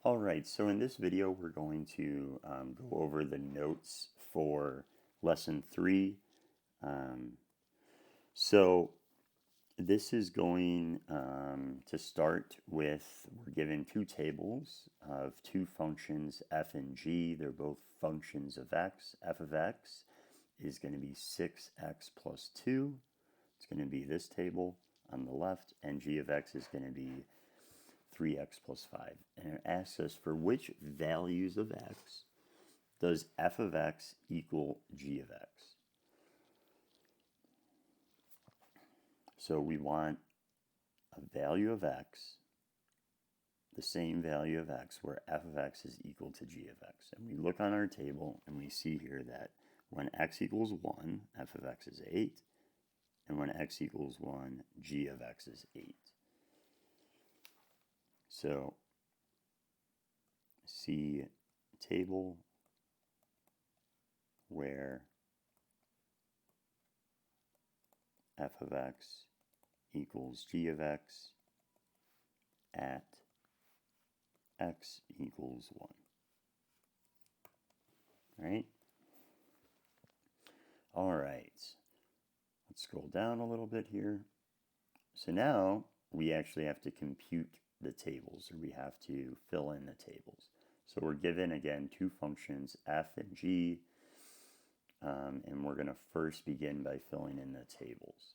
Alright, so in this video we're going to go over the notes for lesson 3. Um, so this is going to start with, we're given two tables of two functions f and g. They're both functions of x. F of x is going to be 6x plus 2. It's going to be this table on the left, and g of x is going to be 3x plus 5. And it asks us for which values of x does f of x equal g of x. So we want a value of x, the same value of x, where f of x is equal to g of x. And we look on our table and we see here that when x equals 1, f of x is 8. And when x equals 1, g of x is 8. So see table where f of x equals g of x at x equals 1. Right? All right. Let's scroll down a little bit here. So now we actually have to compute the tables, or we have to fill in the tables. So we're given, again, two functions, f and g, and we're going to first begin by filling in the tables.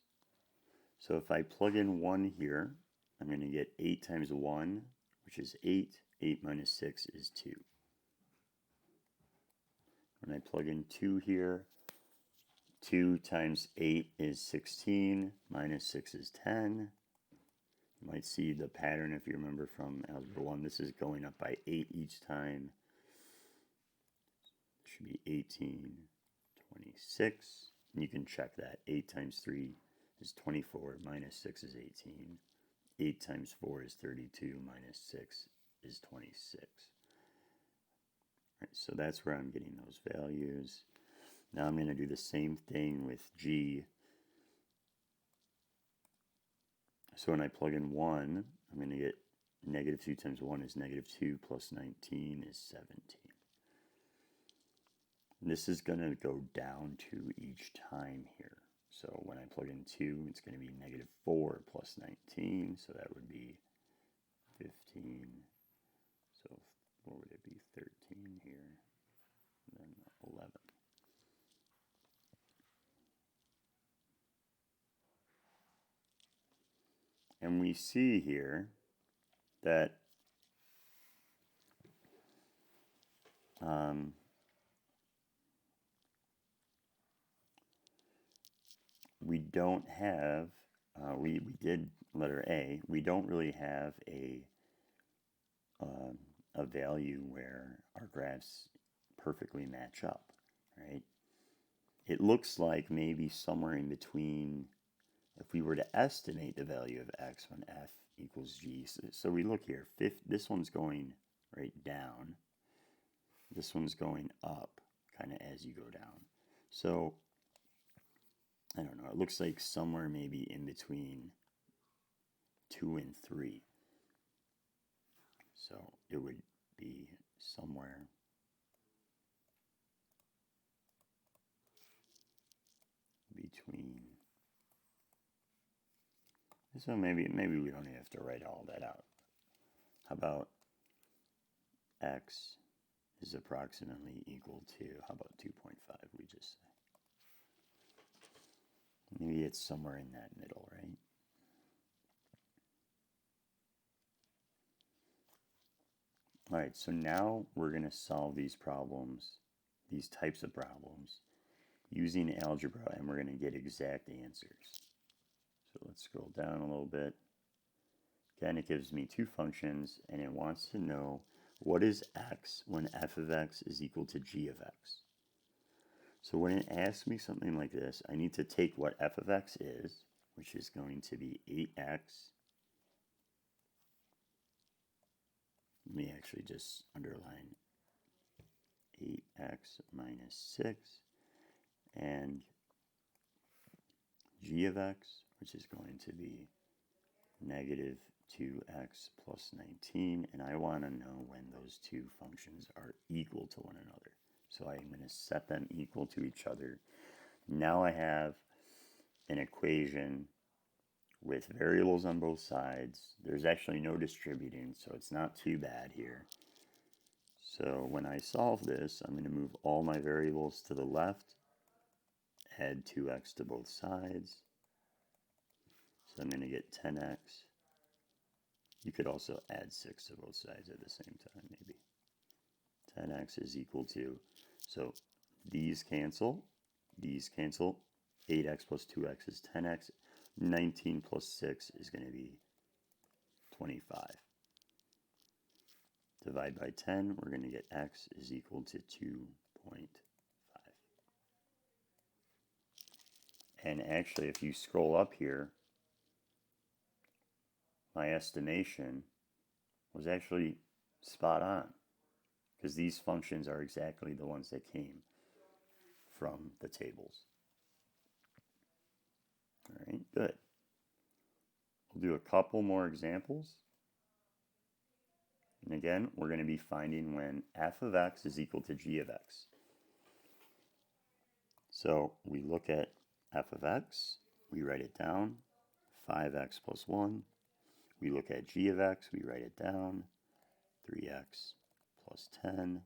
So if I plug in 1 here, I'm going to get 8 times 1, which is 8. 8 minus 6 is 2. When I plug in 2 here, 2 times 8 is 16, minus 6 is 10. You might see the pattern if you remember from Algebra 1. This is going up by 8 each time. It should be 18, 26. And you can check that. 8 times 3 is 24, minus 6 is 18. 8 times 4 is 32, minus 6 is 26. Right, so that's where I'm getting those values. Now I'm going to do the same thing with g. So when I plug in 1, I'm going to get negative 2 times 1 is negative 2 plus 19 is 17. And this is going to go down 2 each time here. So when I plug in 2, it's going to be negative 4 plus 19, so that would be 15. So what would it be? 13 here, and then 11. And we see here that we don't have, we did letter A, we don't really have a value where our graphs perfectly match up, right? It looks like maybe somewhere in between, if we were to estimate the value of x when f equals g. So we look here, this one's going right down. This one's going up kind of as you go down. So I don't know, it looks like somewhere maybe in between 2 and 3. So it would be somewhere between. So maybe we don't have to write all that out. How about x is approximately equal to, how about 2.5 we just say? Maybe it's somewhere in that middle, right? All right, so now we're going to solve these problems, these types of problems, using algebra, and we're going to get exact answers. So let's scroll down a little bit. Again, it gives me two functions, and it wants to know what is x when f of x is equal to g of x. So when it asks me something like this, I need to take what f of x is, which is going to be 8x. Let me actually just underline 8x minus 6, and g of x, which is going to be negative 2x plus 19, and I want to know when those two functions are equal to one another. So I'm going to set them equal to each other. Now I have an equation with variables on both sides. There's actually no distributing, so it's not too bad here. So when I solve this, I'm going to move all my variables to the left, add 2x to both sides. So I'm going to get 10x. You could also add 6 to both sides at the same time, maybe. 10x is equal to, so these cancel, 8x plus 2x is 10x, 19 plus 6 is going to be 25. Divide by 10, we're going to get x is equal to 2.5. And actually, if you scroll up here, my estimation was actually spot on, because these functions are exactly the ones that came from the tables. All right, good. We'll do a couple more examples. And again, we're going to be finding when f of x is equal to g of x. So we look at f of x, we write it down, 5x plus 1. We look at g of x, we write it down, 3x plus 10.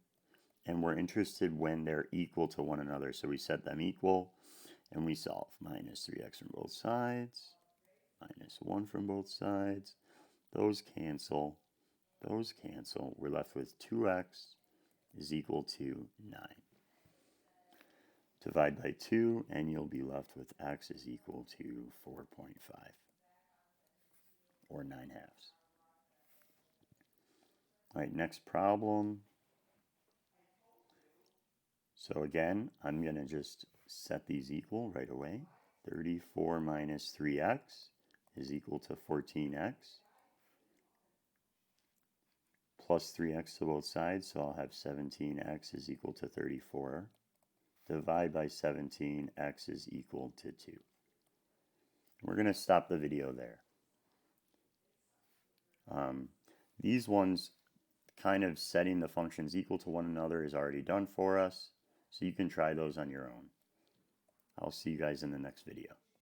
And we're interested when they're equal to one another. So we set them equal, and we solve. Minus 3x from both sides, minus 1 from both sides. Those cancel. Those cancel. We're left with 2x is equal to 9. Divide by 2, and you'll be left with x is equal to 4.5, or 9 halves. All right, next problem. So again, I'm going to just set these equal right away. 34 minus 3x is equal to 14x. Plus 3x to both sides, so I'll have 17x is equal to 34. Divide by 17, x is equal to 2. We're going to stop the video there. These ones, kind of setting the functions equal to one another is already done for us, so you can try those on your own. I'll see you guys in the next video.